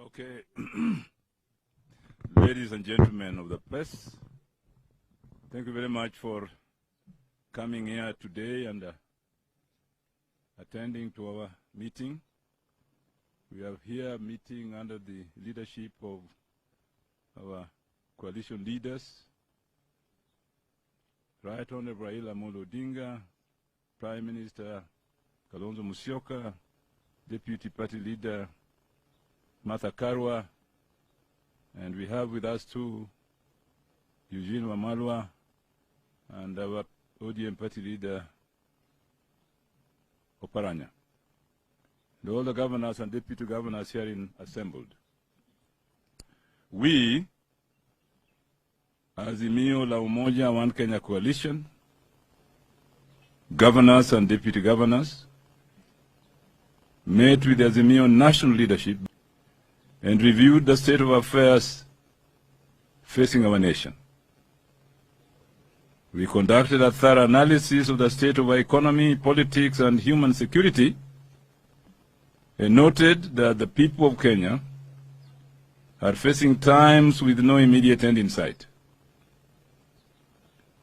Okay. Ladies and gentlemen of the press, thank you very much for coming here today and attending to our meeting. We are here meeting under the leadership of our coalition leaders, Right Honorable Raila Odinga, Prime Minister Kalonzo Musyoka, Deputy Party Leader Martha Karua, and we have with us too Eugene Wamalwa and our ODM Party Leader Oparanya, and all the governors and deputy governors here assembled. We, Azimio la Umoja One Kenya Coalition, governors and deputy governors, met with the Azimio national leadership and reviewed the state of affairs facing our nation. We conducted a thorough analysis of the state of our economy, politics, and human security, and noted that the people of Kenya are facing times with no immediate end in sight.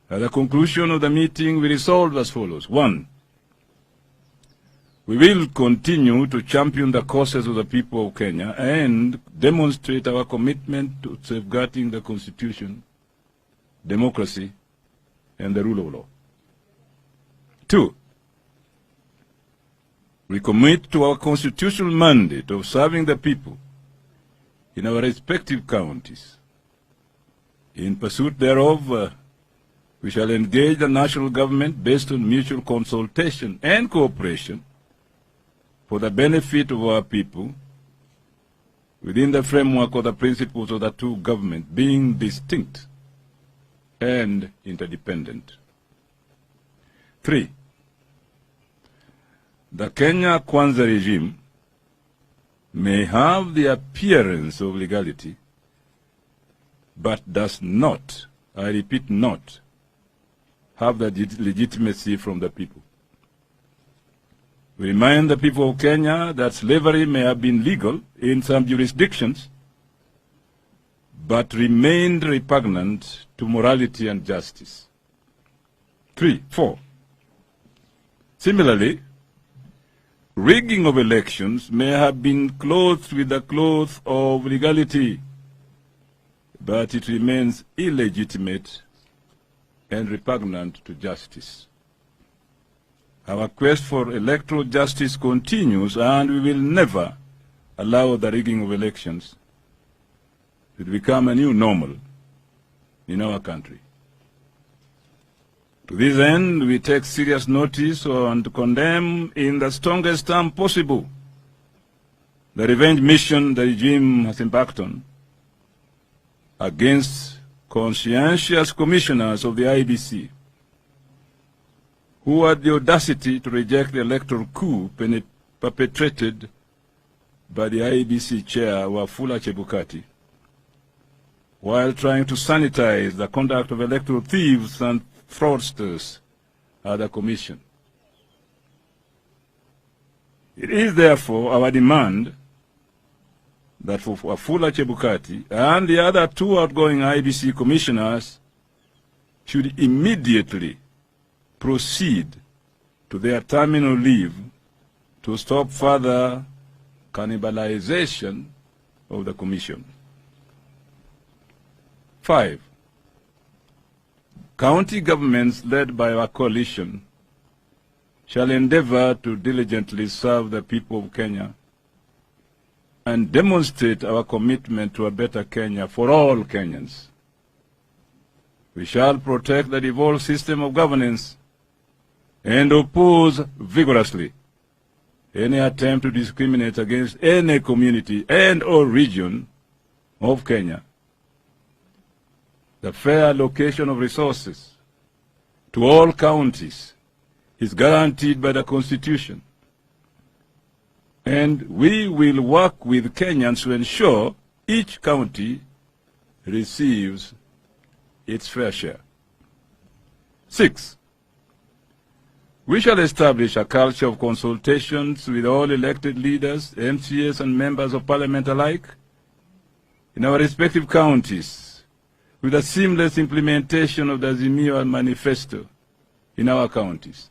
At the conclusion of the meeting, we resolved as follows. 1. We will continue to champion the causes of the people of Kenya and demonstrate our commitment to safeguarding the Constitution, democracy, and the rule of law. 2. We commit to our constitutional mandate of serving the people in our respective counties. In pursuit thereof, we shall engage the national government based on mutual consultation and cooperation for the benefit of our people within the framework of the principles of the two governments being distinct and interdependent. 3. The Kenya Kwanza regime may have the appearance of legality, but does not, I repeat not, have the legitimacy from the people. We remind the people of Kenya that slavery may have been legal in some jurisdictions, but remained repugnant to morality and justice. 4. Similarly, rigging of elections may have been clothed with the cloth of legality, but it remains illegitimate and repugnant to justice. Our quest for electoral justice continues, and we will never allow the rigging of elections to become a new normal in our country. To this end, we take serious notice and condemn in the strongest term possible the revenge mission the regime has embarked on against conscientious commissioners of the IEBC, who had the audacity to reject the electoral coup perpetrated by the IEBC chair, Wafula Chebukati, while trying to sanitize the conduct of electoral thieves and fraudsters at the commission. It is therefore our demand that for Wafula Chebukati and the other two outgoing IEBC commissioners should immediately proceed to their terminal leave to stop further cannibalization of the commission. 5. County governments led by our coalition shall endeavor to diligently serve the people of Kenya and demonstrate our commitment to a better Kenya for all Kenyans. We shall protect the devolved system of governance and oppose vigorously any attempt to discriminate against any community and or region of Kenya. The fair allocation of resources to all counties is guaranteed by the Constitution, and we will work with Kenyans to ensure each county receives its fair share. 6. We shall establish a culture of consultations with all elected leaders, MCAs and members of parliament alike, in our respective counties with a seamless implementation of the Azimio Manifesto in our counties.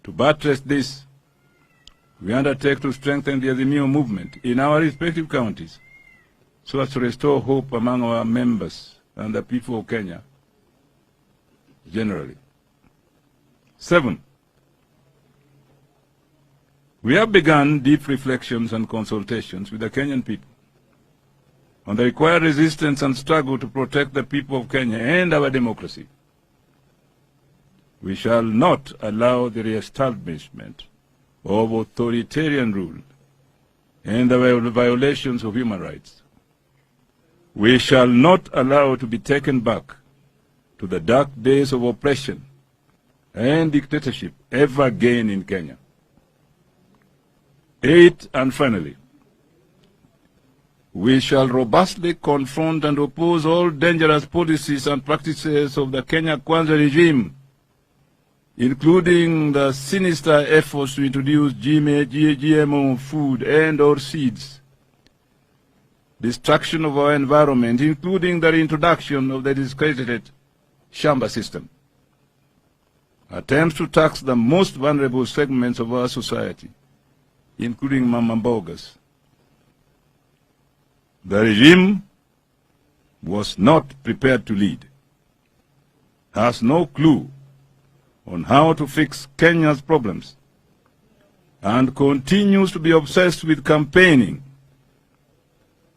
To buttress this, we undertake to strengthen the Azimio movement in our respective counties so as to restore hope among our members and the people of Kenya generally. 7, we have begun deep reflections and consultations with the Kenyan people on the required resistance and struggle to protect the people of Kenya and our democracy. We shall not allow the re-establishment of authoritarian rule and the violations of human rights. We shall not allow to be taken back to the dark days of oppression and dictatorship ever again in Kenya. 8, and finally, we shall robustly confront and oppose all dangerous policies and practices of the Kenya Kwanza regime, including the sinister efforts to introduce GMO food and/or seeds, destruction of our environment, including the reintroduction of the discredited Shamba system, attempts to tax the most vulnerable segments of our society, including mama mbogas. The regime was not prepared to lead, has no clue on how to fix Kenya's problems, and continues to be obsessed with campaigning.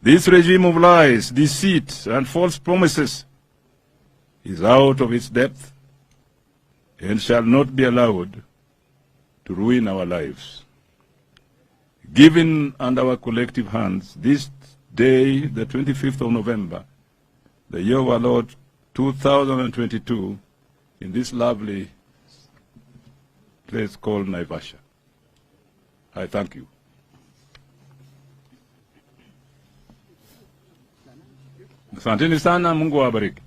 This regime of lies, deceit, and false promises is out of its depth and shall not be allowed to ruin our lives. Given under our collective hands this day, the 25th of November, the year of our Lord 2022, in this lovely place called Naivasha, I thank you. Asanteni sana, Mungu awabariki.